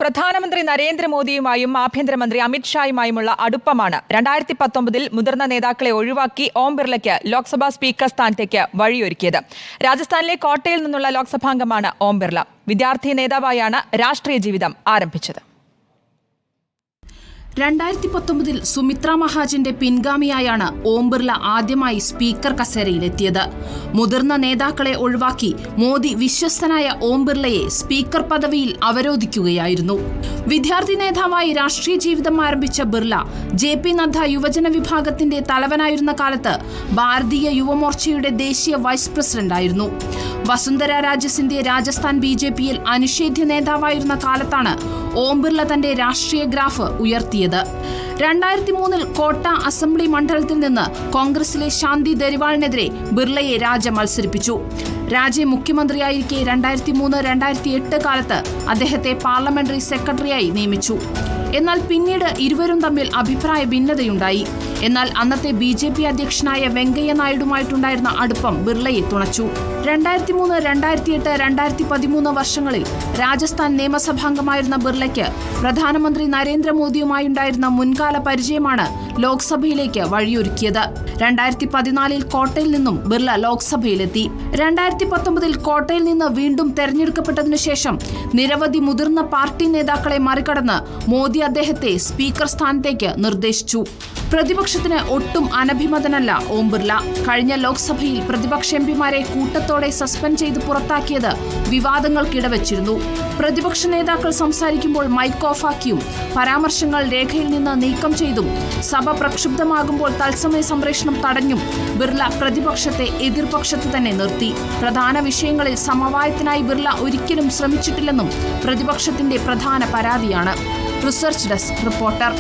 പ്രധാനമന്ത്രി നരേന്ദ്രമോദിയുമായും ആഭ്യന്തരമന്ത്രി അമിത്ഷായുമായുമുള്ള അടുപ്പമാണ് 2019 മുതിർന്ന നേതാക്കളെ ഒഴിവാക്കി ഓം ബിർളയ്ക്ക് ലോക്സഭാ സ്പീക്കർ സ്ഥാനത്തേക്ക് വഴിയൊരുക്കിയത്. രാജസ്ഥാനിലെ കോട്ടയിൽ നിന്നുള്ള ലോക്സഭാംഗമാണ് ഓം ബിർള. വിദ്യാർത്ഥി നേതാവായാണ് രാഷ്ട്രീയ ജീവിതം ആരംഭിച്ചത്. 2019 സുമിത്ര മഹാജന്റെ പിൻഗാമിയായാണ് ഓം ബിർള ആദ്യമായി സ്പീക്കർ കസേരയിലെത്തിയത്. മുതിർന്ന നേതാക്കളെ ഒഴിവാക്കി മോദി വിശ്വസ്തനായ ഓം ബിർളയെ സ്പീക്കർ പദവിയിൽ അവരോധിക്കുകയായിരുന്നു. വിദ്യാർത്ഥി നേതാവായി രാഷ്ട്രീയ ജീവിതം ആരംഭിച്ച ബിർള JP നദ്ദ യുവജന വിഭാഗത്തിന്റെ തലവനായിരുന്ന കാലത്ത് ഭാരതീയ യുവമോർച്ചയുടെ ദേശീയ വൈസ് പ്രസിഡന്റായിരുന്നു. വസുന്ധര രാജ സിന്ധ്യ രാജസ്ഥാൻ BJPയിൽ അനിഷേധ്യ നേതാവായിരുന്ന കാലത്താണ് ഓം ബിർള തന്റെ രാഷ്ട്രീയ ഗ്രാഫ് ഉയർത്തിയത്. 2003 കോട്ട അസംബ്ലി മണ്ഡലത്തിൽ നിന്ന് കോൺഗ്രസിലെ ശാന്തി ദരിവാളിനെതിരെ ബിർളയെ രാജ മത്സരിപ്പിച്ചു. രാജെ മുഖ്യമന്ത്രിയായിരിക്കെ 2003-2008 കാലത്ത് അദ്ദേഹത്തെ പാർലമെന്ററി സെക്രട്ടറിയായി നിയമിച്ചു. എന്നാൽ പിന്നീട് ഇരുവരും തമ്മിൽ അഭിപ്രായ ഭിന്നതയുണ്ടായി. എന്നാൽ അന്നത്തെ BJP അധ്യക്ഷനായ വെങ്കയ്യ നായിഡുമായിട്ടുണ്ടായിരുന്ന അടുപ്പം ബിർളയെ തുണച്ചു. 2003, 2008, 2013 വർഷങ്ങളിൽ രാജസ്ഥാൻ നിയമസഭാംഗമായിരുന്ന ബിർളയ്ക്ക് പ്രധാനമന്ത്രി നരേന്ദ്രമോദിയുമായുണ്ടായിരുന്ന മുൻകാല പരിചയമാണ് ലോക്സഭയിലേക്ക് വഴിയൊരുക്കിയത്. 2014 കോട്ടയിൽ നിന്നും ബിർള ലോക്സഭയിലെത്തി. 2019 കോട്ടയിൽ നിന്ന് വീണ്ടും തെരഞ്ഞെടുക്കപ്പെട്ടതിനു ശേഷം നിരവധി മുതിർന്ന പാർട്ടി നേതാക്കളെ മറികടന്ന് മോദി അദ്ദേഹത്തെ സ്പീക്കർ സ്ഥാനത്തേക്ക് നിർദ്ദേശിച്ചു. പ്രതിപക്ഷത്തിന് ഒട്ടും അനഭിമതനല്ല ഓം ബിർള. കഴിഞ്ഞ ലോക്സഭയിൽ പ്രതിപക്ഷ എംപിമാരെ കൂട്ടത്തോടെ സസ്പെൻഡ് ചെയ്ത് പുറത്താക്കിയത് വിവാദങ്ങൾക്കിടവച്ചിരുന്നു. പ്രതിപക്ഷ നേതാക്കൾ സംസാരിക്കുമ്പോൾ മൈക്ക് ഓഫാക്കിയും പരാമർശങ്ങൾ രേഖയിൽ നിന്ന് നീക്കം ചെയ്തും സഭ പ്രക്ഷുബ്ധമാകുമ്പോൾ തത്സമയ സംപ്രേഷണം തടഞ്ഞും ബിർള പ്രതിപക്ഷത്തെ എതിർപക്ഷത്ത് തന്നെ നിർത്തി. പ്രധാന വിഷയങ്ങളിൽ സമവായത്തിനായി ബിർള ഒരിക്കലും ശ്രമിച്ചിട്ടില്ലെന്നും പ്രതിപക്ഷത്തിന്റെ പ്രധാന പരാതിയാണ്. Research desk reporter.